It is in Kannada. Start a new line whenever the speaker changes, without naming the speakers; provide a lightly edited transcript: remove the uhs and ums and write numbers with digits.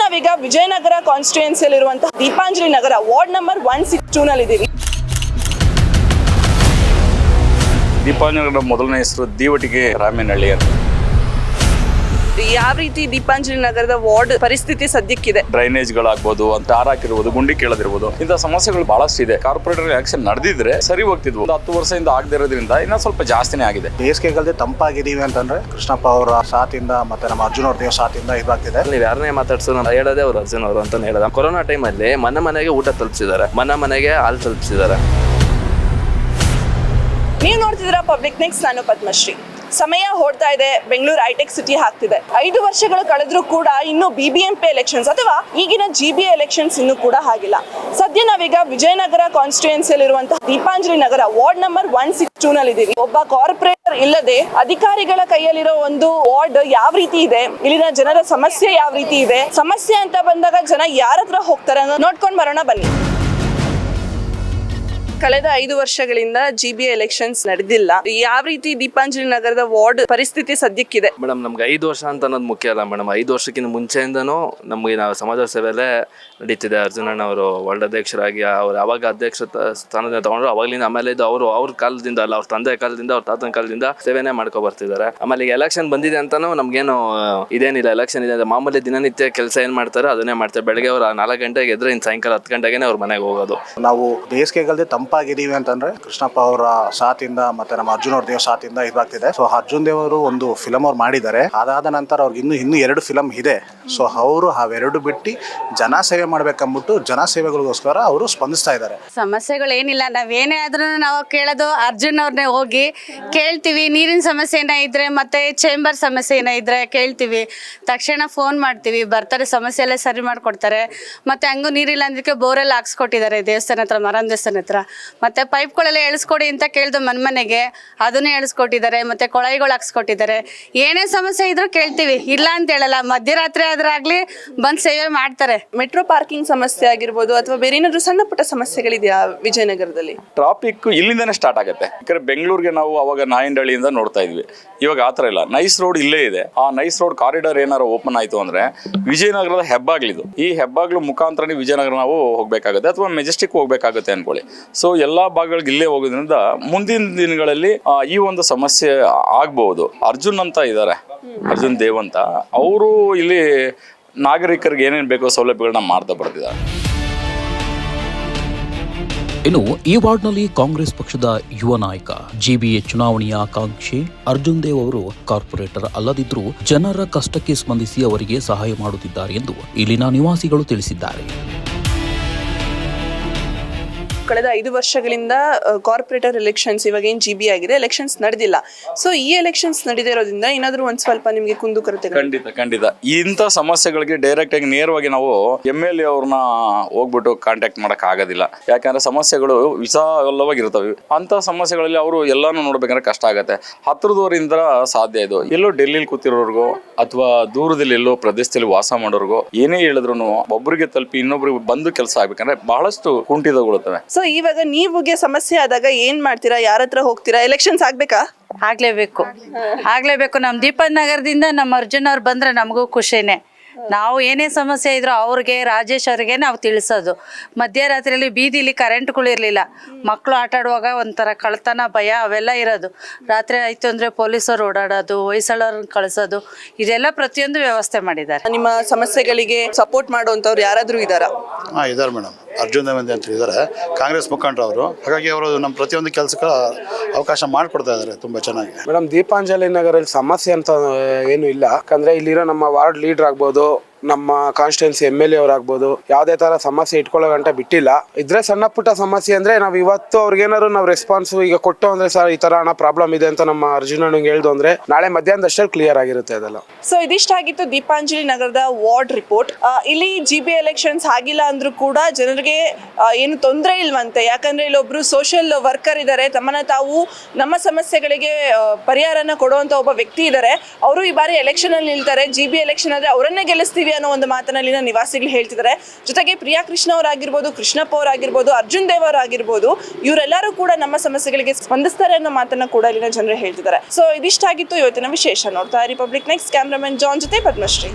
ನಾವೀಗ ವಿಜಯನಗರ ಕಾನ್ಸ್ಟಿಟ್ಯೂನ್ಸಿಯಲ್ಲಿರುವಂತಹ ದೀಪಾಂಜಲಿ ನಗರ ವಾರ್ಡ್ ನಂಬರ್ 162 ನಲ್ಲಿದ್ದೀವಿ.
ದೀಪಾಂಜಲಿ ನಗರ ಮೊದಲನೇ ಹೆಸರು ದೀವಟಿಗೆ ರಾಮೇನಹಳ್ಳಿ ಅಂತ.
ಯಾವ ರೀತಿ ದೀಪಾಂಜಲಿ ನಗರದ ವಾರ್ಡ್ ಪರಿಸ್ಥಿತಿ ಸದ್ಯಕ್ಕಿದೆ?
ಡ್ರೈನೇಜ್ಗಳಾಗ್ಬೋದು, ಟಾರ್ ಹಾಕಿರ್ಬೋದು, ಗುಂಡಿ ಕೇಳದಿರ್ಬೋದು, ಇಂಥ ಸಮಸ್ಯೆಗಳು ಬಹಳಷ್ಟು ಇದೆ. ಕಾರ್ಪೊರೇಟರ್ ಆಕ್ಷನ್ ನಡೆದಿದ್ರೆ ಸರಿ ಹೋಗ್ತಿದ್ವು. 10 ವರ್ಷದಿಂದ ಆಗದೆ ಇರೋದ್ರಿಂದ ಇನ್ನೂ ಸ್ವಲ್ಪ ಜಾಸ್ತಿನೇ ಆಗಿದೆ.
ಬೇಸಿಗೆಗಲ್ದೆ ತಂಪಾಗಿದ್ದೀವಿ ಅಂತಂದ್ರೆ ಕೃಷ್ಣಪ್ಪ ಅವರ ಸಾಥಿಂದ ಮತ್ತೆ ನಮ್ಮ ಅರ್ಜುನ್ ಅವ್ರ ದೇವ ಸಾಥಿಂದ ಇದಾಗ್ತಿದೆ.
ನೀವು ಯಾರನ್ನೇ ಮಾತಾಡ್ಸೋ ನಾನು ಹೇಳೋದೇ ಅವ್ರು ಅರ್ಜುನ್ ಅವರು ಅಂತ ಹೇಳೋದು. ಕೊರೋನಾ ಟೈಮಲ್ಲಿ ಮನೆಗೆ ಊಟ ತಲುಪಿಸಿದ್ದಾರೆ, ಮನೆಗೆ ಹಾಲು ತಲುಪಿಸಿದ್ದಾರೆ.
ನೀವು ನೋಡ್ತಿದ್ದೀರಾ ಪಬ್ಲಿಕ್ ನೆಕ್ಸ್ಟ್. ನಾನು ಪದ್ಮಶ್ರೀ. ಸಮಯ ಹೊಡ್ತಾ ಇದೆ, ಬೆಂಗಳೂರು ಹೈಟೆಕ್ ಸಿಟಿ ಆಗ್ತಿದೆ. 5 ವರ್ಷಗಳು ಕಳೆದ್ರೂ ಕೂಡ ಇನ್ನು BBMP ಎಲೆಕ್ಷನ್ಸ್ ಅಥವಾ ಈಗಿನ GBA ಎಲೆಕ್ಷನ್ಸ್ ಇನ್ನೂ ಕೂಡ ಆಗಿಲ್ಲ. ಸದ್ಯ ನಾವೀಗ ವಿಜಯನಗರ ಕಾನ್ಸ್ಟಿಟ್ಯೂನ್ಸಿಯಲ್ಲಿರುವಂತಹ ದೀಪಾಂಜಲಿ ನಗರ ವಾರ್ಡ್ ನಂಬರ್ 162 ನಲ್ಲಿದ್ದೀವಿ. ಒಬ್ಬ ಕಾರ್ಪೊರೇಟರ್ ಇಲ್ಲದೆ ಅಧಿಕಾರಿಗಳ ಕೈಯಲ್ಲಿರೋ ಒಂದು ವಾರ್ಡ್ ಯಾವ ರೀತಿ ಇದೆ, ಇಲ್ಲಿನ ಜನರ ಸಮಸ್ಯೆ ಯಾವ ರೀತಿ ಇದೆ, ಸಮಸ್ಯೆ ಅಂತ ಬಂದಾಗ ಜನ ಯಾರ ಹತ್ರ ಹೋಗ್ತಾರೆ ನೋಡ್ಕೊಂಡು ಬರೋಣ ಬನ್ನಿ. ಕಳೆದ 5 ವರ್ಷಗಳಿಂದ GBA ಎಲೆಕ್ಷನ್ಸ್ ನಡೆದಿಲ್ಲ. ಯಾವ ರೀತಿ ದೀಪಾಂಜಲಿ ನಗರದ ವಾರ್ಡ್ ಪರಿಸ್ಥಿತಿ ಸದ್ಯಕ್ಕಿದೆ?
ಮೇಡಮ್, ನಮ್ಗೆ 5 ವರ್ಷ ಅಂತ ಅನ್ನೋದು ಮುಖ್ಯ ಅಲ್ಲ ಮೇಡಮ್. 5 ವರ್ಷಕ್ಕಿಂತ ಮುಂಚೆಯಿಂದನೂ ನಮಗೆ ನಾವು ಸಮಾಜ ಸೇವೆಯಲ್ಲೇ ನಡೀತಿದೆ. ಅರ್ಜುನಣ್ಣ ಅವರು ವಾರ್ಡ್ ಅಧ್ಯಕ್ಷರಾಗಿ ಅವ್ರು ಅವಾಗ ಅಧ್ಯಕ್ಷ ಸ್ಥಾನದಿಂದ ತಗೊಂಡ್ರು. ಅವಾಗಲಿಂದ ಆಮೇಲೆ ಇದು ಅವ್ರ ಕಾಲದಿಂದ ಅಲ್ಲ, ಅವ್ರ ತಂದೆ ಕಾಲದಿಂದ, ಅವ್ರ ತಾತನ ಕಾಲದಿಂದ ಸೇವೆನೇ ಮಾಡ್ಕೊ ಬರ್ತಿದ್ದಾರೆ. ಆಮೇಲೆ ಈಗ ಎಲೆಕ್ಷನ್ ಬಂದಿದೆ ಅಂತಾನು ನಮ್ಗೇನು ಇದೇನಿಲ್ಲ. ಎಲೆಕ್ಷನ್ ಇದೆ ಮಾಮೂಲಿ ದಿನನಿತ್ಯ ಕೆಲಸ ಏನ್ ಮಾಡ್ತಾರೆ ಅದನ್ನೇ ಮಾಡ್ತಾರೆ. ಬೆಳಗ್ಗೆ ಅವ್ರು 4 ಗಂಟೆಗೆ ಎದ್ರೆ ಇನ್ನು ಸಾಯಂಕಾಲ 10 ಗಂಟೆಗೆ ಅವ್ರ ಮನೆಗೆ ಹೋಗೋದು.
ನಾವು ಬೇಸಿಗೆಗಲ್ದೆ ತಂಪಾಗಿದ್ದೀವಿ ಅಂತಂದ್ರೆ ಕೃಷ್ಣಪ್ಪ ಅವರ ಸಾಥಿಂದ ಮತ್ತೆ ನಮ್ಮ ಅರ್ಜುನ್ ಅವ್ರ ದೇವ ಸಾಥಿಂದ ಇದಾಗ್ತಿದೆ. ಸೊ ಅರ್ಜುನ್ ದೇವರು ಒಂದು ಫಿಲಂ ಅವ್ರು ಮಾಡಿದ್ದಾರೆ. ಅದಾದ ನಂತರ ಅವ್ರಿಗೆ ಇನ್ನೂ 2 ಫಿಲಂ ಇದೆ. ಸೊ ಅವರು ಅವೆರಡು ಬಿಟ್ಟು ಜನ ಸೇವೆ ಮಾಡ್ಬೇಕಂದ್ಬಿಟ್ಟು ಜನ ಸೇವೆಗಳಿಗೋಸ್ಕರ ಅವರು ಸ್ಪಂದಿಸ್ತಾ ಇದ್ದಾರೆ.
ಸಮಸ್ಯೆಗಳೇನಿಲ್ಲ, ನಾವೇನೇ ಆದ್ರೂ ನಾವು ಕೇಳೋದು ಅರ್ಜುನ್ ಅವ್ರನ್ನೇ ಹೋಗಿ ಕೇಳ್ತೀವಿ. ನೀರಿನ ಸಮಸ್ಯೆ ಏನ ಇದ್ರೆ ಮತ್ತೆ ಚೇಂಬರ್ ಸಮಸ್ಯೆ ಏನ ಇದ್ರೆ ಕೇಳ್ತೀವಿ, ತಕ್ಷಣ ಫೋನ್ ಮಾಡ್ತೀವಿ, ಬರ್ತಾರೆ, ಸಮಸ್ಯೆ ಎಲ್ಲ ಸರಿ ಮಾಡ್ಕೊಡ್ತಾರೆ. ಮತ್ತೆ ಹಂಗೂ ನೀರಿಲ್ಲ ಅಂದಕ್ಕೆ ಬೋರೆಲ್ಲ ಹಾಕ್ಸ್ಕೊಟ್ಟಿದ್ದಾರೆ ದೇವಸ್ಥಾನ ಹತ್ರ, ಮರನ್ ದೇವಸ್ಥಾನ ಹತ್ರ. ಮತ್ತೆ ಪೈಪ್ಗಳೆಲ್ಲ ಎಳಿಸ್ಕೊಡಿ ಅಂತ ಕೇಳ್ದು ಮನೆಗೆ ಅದನ್ನೇ ಎಳಿಸ್ಕೊಟ್ಟಿದ್ದಾರೆ. ಮತ್ತೆ ಕೊಳಾಯಿಗಳು ಹಾಕ್ಸ್ಕೊಟ್ಟಿದ್ದಾರೆ. ಏನೇ ಸಮಸ್ಯೆ ಇದ್ರೂ ಕೇಳ್ತೀವಿ, ಇಲ್ಲ ಅಂತ ಹೇಳಲ್ಲ. ಮಧ್ಯರಾತ್ರಿ ಆದ್ರಾಗ್ಲಿ ಬಂದ್ ಸೇವೆ ಮಾಡ್ತಾರೆ.
ಮೆಟ್ರೋ ಪಾರ್ಕಿಂಗ್ ಸಮಸ್ಯೆ ಆಗಿರ್ಬೋದು ಅಥವಾ ಬೇರೆ ಏನಾದ್ರು ಸಣ್ಣ ಪುಟ್ಟ ಸಮಸ್ಯೆಗಳಿದೆಯಾ ವಿಜಯನಗರದಲ್ಲಿ?
ಟ್ರಾಫಿಕ್ ಇಲ್ಲಿಂದಾನೇ ಸ್ಟಾರ್ಟ್ ಆಗುತ್ತೆ. ಯಾಕಂದ್ರೆ ಬೆಂಗಳೂರಿಗೆ ನಾವು ಅವಾಗ ನಾಯಂಡಹಳ್ಳಿಯಿಂದ ನೋಡ್ತಾ ಇದ್ವಿ, ಇವಾಗ ಆತರ ಇಲ್ಲ. ನೈಸ್ ರೋಡ್ ಇಲ್ಲೇ ಇದೆ. ಆ ನೈಸ್ ರೋಡ್ ಕಾರಿಡಾರ್ ಏನಾರು ಓಪನ್ ಆಯ್ತು ಅಂದ್ರೆ ವಿಜಯನಗರದ ಹೆಬ್ಬಾಗ್ಲಿದು, ಈ ಹೆಬ್ಬಾಗ್ಲು ಮುಖಾಂತರ ವಿಜಯನಗರ ನಾವು ಹೋಗ್ಬೇಕಾಗುತ್ತೆ ಅಥವಾ ಮೆಜೆಸ್ಟಿಕ್ ಹೋಗ್ಬೇಕಾಗುತ್ತೆ ಅನ್ಕೊಳ್ಳಿ. ಸೊ ಎಲ್ಲಾ ಭಾಗಗಳಿಗೆ ಇಲ್ಲೇ ಹೋಗೋದ್ರಿಂದ ಮುಂದಿನ ದಿನಗಳಲ್ಲಿ ಈ ಒಂದು ಸಮಸ್ಯೆ ಆಗ್ಬಹುದು. ಅರ್ಜುನ್ ಅಂತ ಇದ್ದಾರೆ, ಅರ್ಜುನ್ ದೇವ್ ಅಂತ, ಅವರು ಇಲ್ಲಿ ನಾಗರಿಕರಿಗೆ ಏನೇನು ಬೇಕೋ ಸೌಲಭ್ಯಗಳನ್ನ ಮಾಡ್ತಾ ಬರ್ತಿದ್ದಾರೆ.
ಇನ್ನು ಈ ವಾರ್ಡ್ನಲ್ಲಿ ಕಾಂಗ್ರೆಸ್ ಪಕ್ಷದ ಯುವ ನಾಯಕ GBA ಚುನಾವಣೆಯ ಆಕಾಂಕ್ಷಿ ಅರ್ಜುನ್ ದೇವ್ ಅವರು ಕಾರ್ಪೊರೇಟರ್ ಅಲ್ಲದಿದ್ದರೂ ಜನರ ಕಷ್ಟಕ್ಕೆ ಸ್ಪಂದಿಸಿ ಅವರಿಗೆ ಸಹಾಯ ಮಾಡುತ್ತಿದ್ದಾರೆ ಎಂದು ಇಲ್ಲಿನ ನಿವಾಸಿಗಳು ತಿಳಿಸಿದ್ದಾರೆ.
ಕಳೆದ 5 ವರ್ಷಗಳಿಂದ ಕಾರ್ಪೊರೇಟರ್ ಎಲೆಕ್ಷನ್ಸ್, ಇವಾಗ ಏನು GBA ಆಗಿದೆ, ಎಲೆಕ್ಷನ್ಸ್ ನಡೆದಿಲ್ಲ. ಸೊ ಈ ಎಲೆಕ್ಷನ್ಸ್ ನಡೆದಿರೋದ್ರಿಂದ ಏನಾದರೂ ಒಂದು ಸ್ವಲ್ಪ ನಿಮಗೆ ಕುಂದುಕೊರತೆ?
ಖಂಡಿತ ಇಂಥ ಸಮಸ್ಯೆಗಳಿಗೆ ಡೈರೆಕ್ಟ್ ಆಗಿ ನೇರವಾಗಿ ನಾವು MLA ಅವ್ರನ್ನ ಹೋಗ್ಬಿಟ್ಟು ಕಾಂಟ್ಯಾಕ್ಟ್ ಮಾಡಕ್ ಆಗೋದಿಲ್ಲ. ಯಾಕಂದ್ರೆ ಸಮಸ್ಯೆಗಳು ವಿಶಾಲವಾಗಿರ್ತವೆ. ಅಂತ ಸಮಸ್ಯೆಗಳಲ್ಲಿ ಅವರು ಎಲ್ಲಾನು ನೋಡ್ಬೇಕಂದ್ರೆ ಕಷ್ಟ ಆಗತ್ತೆ. ಹತ್ರದವರಿಂದ ಸಾಧ್ಯ ಇದು. ಎಲ್ಲೋ ಡೆಲ್ಲಿಲಿ ಕೂತಿರೋರ್ಗೋ ಅಥವಾ ದೂರದಲ್ಲಿ ಎಲ್ಲೋ ಪ್ರದೇಶದಲ್ಲಿ ವಾಸ ಮಾಡೋರ್ಗೋ ಏನೇ ಹೇಳಿದ್ರು ಒಬ್ಬರಿಗೆ ತಲುಪಿ ಇನ್ನೊಬ್ರಿಗೆ ಬಂದು ಕೆಲಸ ಆಗ್ಬೇಕಂದ್ರೆ ಬಹಳಷ್ಟು ಕುಂಠಿತಗೊಳ್ಳುತ್ತವೆ.
ಸೊ ಇವಾಗ ನೀವುಗೆ ಸಮಸ್ಯೆ ಆದಾಗ ಏನ್ ಮಾಡ್ತೀರಾ? ಯಾರ ಹತ್ರ ಹೋಗ್ತೀರಾ? ಎಲೆಕ್ಷನ್ಸ್ ಆಗ್ಬೇಕಾ?
ಆಗ್ಲೇಬೇಕು. ನಮ್ಮ ದೀಪನಗರದಿಂದ ನಮ್ಮ ಅರ್ಜುನ್ ಅವ್ರು ಬಂದ್ರೆ ನಮಗೂ ಖುಷಿನೇ. ನಾವು ಏನೇ ಸಮಸ್ಯೆ ಇದ್ರೂ ಅವ್ರಿಗೆ, ರಾಜೇಶ್ ಅವ್ರಿಗೆ ನಾವು ತಿಳಿಸೋದು. ಮಧ್ಯರಾತ್ರಿಯಲ್ಲಿ ಬೀದಿಲಿ ಕರೆಂಟ್ಗಳಿರಲಿಲ್ಲ, ಮಕ್ಕಳು ಆಟ ಆಡುವಾಗ ಒಂಥರ ಕಳ್ತನ, ಭಯ ಅವೆಲ್ಲ ಇರೋದು. ರಾತ್ರಿ ಆಯಿತು ಅಂದರೆ ಪೊಲೀಸರು ಓಡಾಡೋದು, ಹೊಯ್ಸಳವ್ರನ್ನ ಕಳಿಸೋದು, ಇದೆಲ್ಲ ಪ್ರತಿಯೊಂದು ವ್ಯವಸ್ಥೆ ಮಾಡಿದ್ದಾರೆ.
ನಿಮ್ಮ ಸಮಸ್ಯೆಗಳಿಗೆ ಸಪೋರ್ಟ್ ಮಾಡುವಂಥವ್ರು ಯಾರಾದರೂ ಇದ್ದಾರಾ?
ಇದ್ದಾರೆ ಮೇಡಮ್. ಅರ್ಜುನ್ ದೇವ್ ಅಂತ ಇದ್ದಾರೆ, ಕಾಂಗ್ರೆಸ್ ಮುಖಂಡರು ಅವರು. ಹಾಗಾಗಿ ಅವರು ನಮ್ಮ ಪ್ರತಿಯೊಂದು ಕೆಲಸಕ್ಕೆ ಅವಕಾಶ ಮಾಡಿಕೊಡ್ತಾ ಇದ್ದಾರೆ ತುಂಬ ಚೆನ್ನಾಗಿ.
ಮೇಡಮ್, ದೀಪಾಂಜಲಿ ನಗರಲ್ಲಿ ಸಮಸ್ಯೆ ಅಂತ ಏನು ಇಲ್ಲ. ಯಾಕಂದ್ರೆ ಇಲ್ಲಿರೋ ನಮ್ಮ ವಾರ್ಡ್ ಲೀಡರ್ ಆಗ್ಬೋದು, ನಮ್ಮ ಕಾನ್ಸ್ಟಿಟ್ಯೂನ್ಸಿ MLA ಅವರಾಗ್ಬೋದು, ಯಾವುದೇ ತರ ಸಮಸ್ಯೆ ಇಟ್ಕೊಳ್ಳೋ ಗಂಟೆ ಬಿಟ್ಟಿಲ್ಲ. ಇದ್ರೆ ಸಣ್ಣ ಪುಟ್ಟ ಸಮಸ್ಯೆ ಅಂದ್ರೆ ನಾವು ಇವತ್ತು ಅವ್ರಿಗೇನಾದ್ರು ನಾವು ರೆಸ್ಪಾನ್ಸ್ ಈಗ ಕೊಟ್ಟು ಅಂದ್ರೆ ಸರ್ ಈ ತರ ಹಣ ಪ್ರಾಬ್ಲಮ್ ಇದೆ ಅಂತ ನಮ್ಮ ಅರ್ಜುನ್ ಅಣ್ಣಂಗೆ ಹೇಳ್ದು ಅಂದ್ರೆ ನಾಳೆ ಮಧ್ಯಾಹ್ನದಷ್ಟೇ ಕ್ಲಿಯರ್ ಆಗಿರುತ್ತೆ ಅದೆಲ್ಲ.
ಸೊ ಇದಿಷ್ಟಾಗಿತ್ತು ದೀಪಾಂಜಲಿ ನಗರದ ವಾರ್ಡ್ ರಿಪೋರ್ಟ್. ಇಲ್ಲಿ GBA ಎಲೆಕ್ಷನ್ಸ್ ಆಗಿಲ್ಲ ಅಂದ್ರೂ ಕೂಡ ಜನರಿಗೆ ಏನು ತೊಂದರೆ ಇಲ್ವಂತೆ. ಯಾಕಂದ್ರೆ ಇಲ್ಲೊಬ್ರು ಸೋಷಿಯಲ್ ವರ್ಕರ್ ಇದ್ದಾರೆ, ತಮ್ಮನ್ನ ತಾವು ನಮ್ಮ ಸಮಸ್ಯೆಗಳಿಗೆ ಪರಿಹಾರನ ಕೊಡುವಂತ ಒಬ್ಬ ವ್ಯಕ್ತಿ ಇದ್ದಾರೆ. ಅವರು ಈ ಬಾರಿ ಎಲೆಕ್ಷನ್ ಅಲ್ಲಿ ನಿಲ್ತಾರೆ. GBA ಎಲೆಕ್ಷನ್ ಆದ್ರೆ ಅವರನ್ನೇ ಗೆಲ್ಲಿಸ್ತೀವಿ ಅನ್ನೋ ಒಂದು ಮಾತನ್ನ ಇಲ್ಲಿನ ನಿವಾಸಿಗಳು ಹೇಳ್ತಿದ್ದಾರೆ. ಜೊತೆಗೆ ಪ್ರಿಯಾ ಕೃಷ್ಣ ಅವರಾಗಿರ್ಬೋದು, ಕೃಷ್ಣಪ್ಪ ಅವರಾಗಿರ್ಬೋದು, ಅರ್ಜುನ್ ದೇವ್ ಅವರಾಗಿರ್ಬೋದು, ಇವರೆಲ್ಲರೂ ಕೂಡ ನಮ್ಮ ಸಮಸ್ಯೆಗಳಿಗೆ ಸ್ಪಂದಿಸ್ತಾರೆ ಅನ್ನೋ ಮಾತನ್ನ ಕೂಡ ಇಲ್ಲಿನ ಜನರು ಹೇಳ್ತಿದ್ದಾರೆ. ಸೊ ಇದಿಷ್ಟಾಗಿತ್ತು ಇವತ್ತಿನ ವಿಶೇಷ. ನೋಡ್ತಾ ರಿಪಬ್ಲಿಕ್ ನೆಕ್ಸ್ಟ್. ಕ್ಯಾಮ್ರಾಮನ್ ಜಾನ್ ಜೊತೆ ಪದ್ಮಶ್ರೀ.